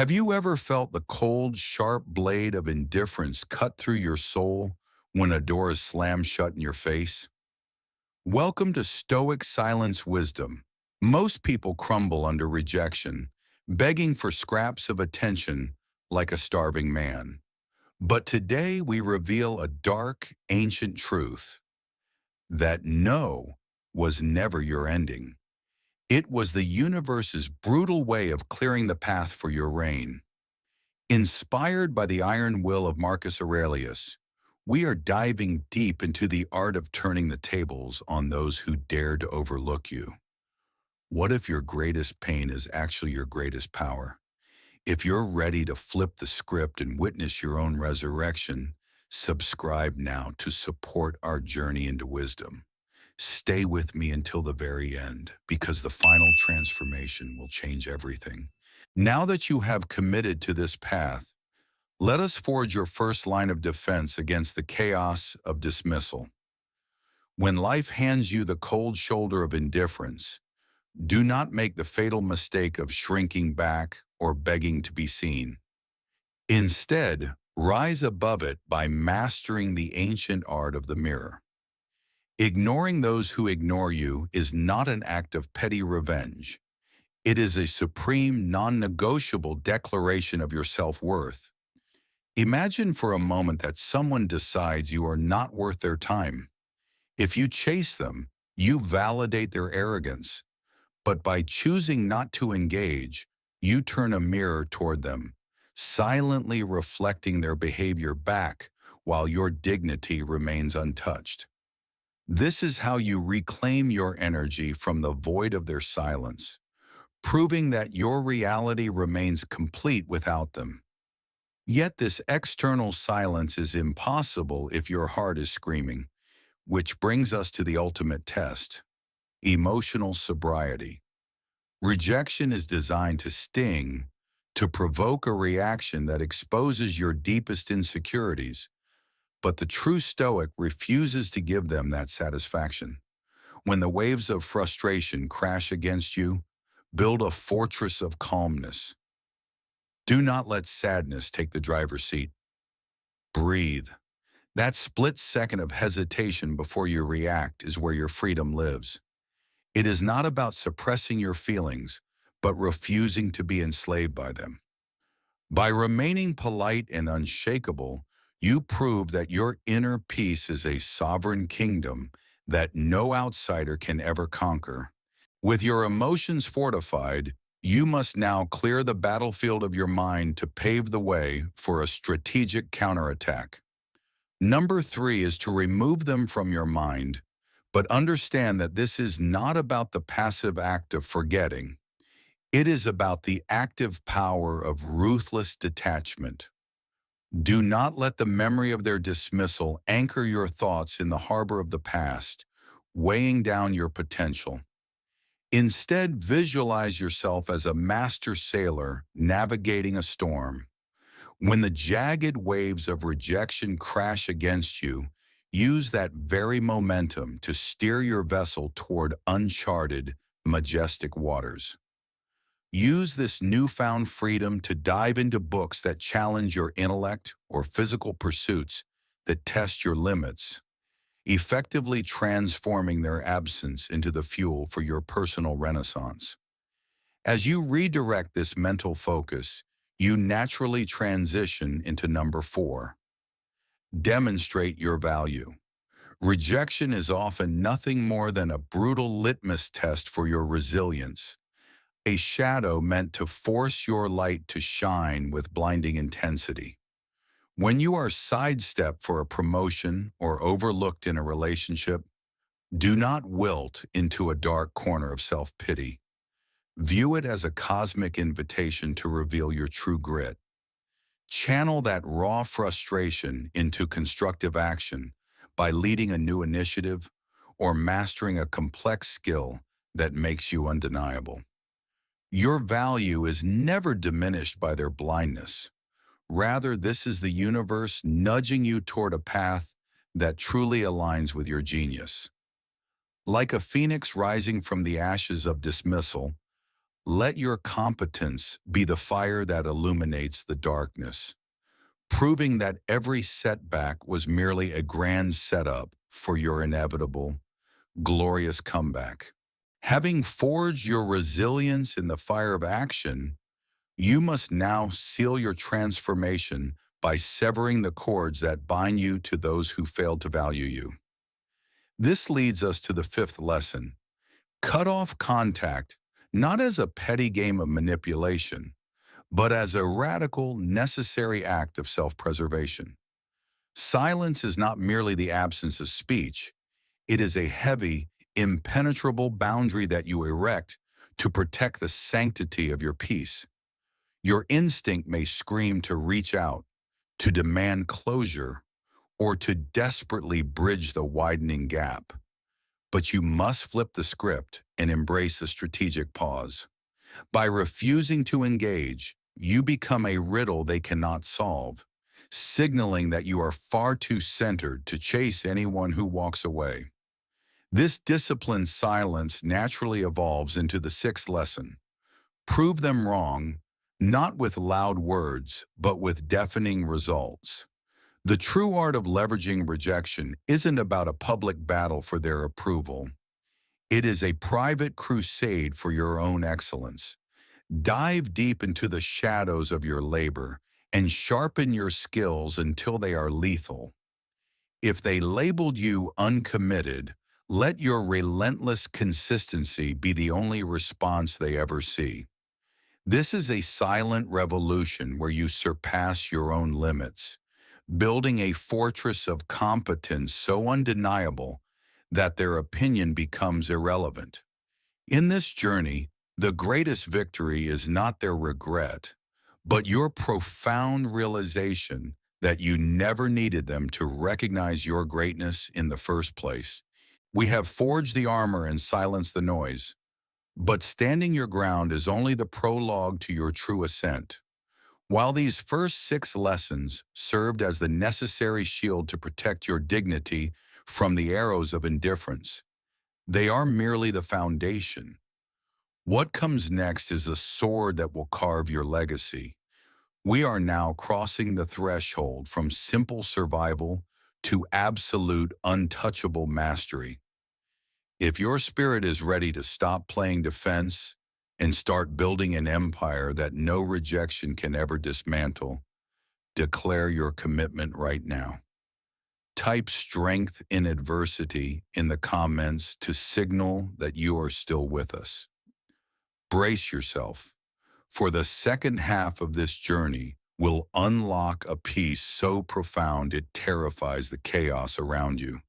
Have you ever felt the cold, sharp blade of indifference cut through your soul when a door is slammed shut in your face? Welcome to Stoic Silence Wisdom. Most people crumble under rejection, begging for scraps of attention like a starving man. But today we reveal a dark, ancient truth that no was never your ending. It was the universe's brutal way of clearing the path for your reign. Inspired by the iron will of Marcus Aurelius, we are diving deep into the art of turning the tables on those who dare to overlook you. What if your greatest pain is actually your greatest power? If you're ready to flip the script and witness your own resurrection, subscribe now to support our journey into wisdom. Stay with me until the very end, because the final transformation will change everything. Now that you have committed to this path, let us forge your first line of defense against the chaos of dismissal. When life hands you the cold shoulder of indifference, do not make the fatal mistake of shrinking back or begging to be seen. Instead, rise above it by mastering the ancient art of the mirror. Ignoring those who ignore you is not an act of petty revenge. It is a supreme, non-negotiable declaration of your self-worth. Imagine for a moment that someone decides you are not worth their time. If you chase them, you validate their arrogance. But by choosing not to engage, you turn a mirror toward them, silently reflecting their behavior back while your dignity remains untouched. This is how you reclaim your energy from the void of their silence, proving that your reality remains complete without them. Yet this external silence is impossible if your heart is screaming, which brings us to the ultimate test: emotional sobriety. Rejection is designed to sting, to provoke a reaction that exposes your deepest insecurities, but the true Stoic refuses to give them that satisfaction. When the waves of frustration crash against you, build a fortress of calmness. Do not let sadness take the driver's seat. Breathe. That split second of hesitation before you react is where your freedom lives. It is not about suppressing your feelings, but refusing to be enslaved by them. By remaining polite and unshakable, you prove that your inner peace is a sovereign kingdom that no outsider can ever conquer. With your emotions fortified, you must now clear the battlefield of your mind to pave the way for a strategic counterattack. Number 3 is to remove them from your mind, but understand that this is not about the passive act of forgetting. It is about the active power of ruthless detachment. Do not let the memory of their dismissal anchor your thoughts in the harbor of the past, weighing down your potential. Instead, visualize yourself as a master sailor navigating a storm. When the jagged waves of rejection crash against you, use that very momentum to steer your vessel toward uncharted, majestic waters. Use this newfound freedom to dive into books that challenge your intellect or physical pursuits that test your limits, effectively transforming their absence into the fuel for your personal renaissance. As you redirect this mental focus, you naturally transition into number 4. Demonstrate your value. Rejection is often nothing more than a brutal litmus test for your resilience, a shadow meant to force your light to shine with blinding intensity. When you are sidestepped for a promotion or overlooked in a relationship, do not wilt into a dark corner of self-pity. View it as a cosmic invitation to reveal your true grit. Channel that raw frustration into constructive action by leading a new initiative or mastering a complex skill that makes you undeniable. Your value is never diminished by their blindness. Rather, this is the universe nudging you toward a path that truly aligns with your genius. Like a phoenix rising from the ashes of dismissal, Let your competence be the fire that illuminates the darkness, proving that every setback was merely a grand setup for your inevitable, glorious comeback. Having forged your resilience in the fire of action, you must now seal your transformation by severing the cords that bind you to those who failed to value you. This leads us to the fifth lesson. Cut off contact, not as a petty game of manipulation, but as a radical, necessary act of self-preservation. Silence is not merely the absence of speech. It is a heavy, impenetrable boundary that you erect to protect the sanctity of your peace. Your instinct may scream to reach out, to demand closure, or to desperately bridge the widening gap. But you must flip the script and embrace a strategic pause. By refusing to engage, you become a riddle they cannot solve, signaling that you are far too centered to chase anyone who walks away. This disciplined silence naturally evolves into the sixth lesson. Prove them wrong, not with loud words, but with deafening results. The true art of leveraging rejection isn't about a public battle for their approval. It is a private crusade for your own excellence. Dive deep into the shadows of your labor and sharpen your skills until they are lethal. If they labeled you uncommitted, let your relentless consistency be the only response they ever see. This is a silent revolution where you surpass your own limits, building a fortress of competence so undeniable that their opinion becomes irrelevant. In this journey, the greatest victory is not their regret, but your profound realization that you never needed them to recognize your greatness in the first place. We have forged the armor and silenced the noise, but standing your ground is only the prologue to your true ascent. While these first six lessons served as the necessary shield to protect your dignity from the arrows of indifference, they are merely the foundation. What comes next is the sword that will carve your legacy. We are now crossing the threshold from simple survival to absolute untouchable mastery. If your spirit is ready to stop playing defense and start building an empire that no rejection can ever dismantle, declare your commitment right now. Type strength in adversity in the comments to signal that you are still with us. Brace yourself, for the second half of this journey will unlock a peace so profound it terrifies the chaos around you.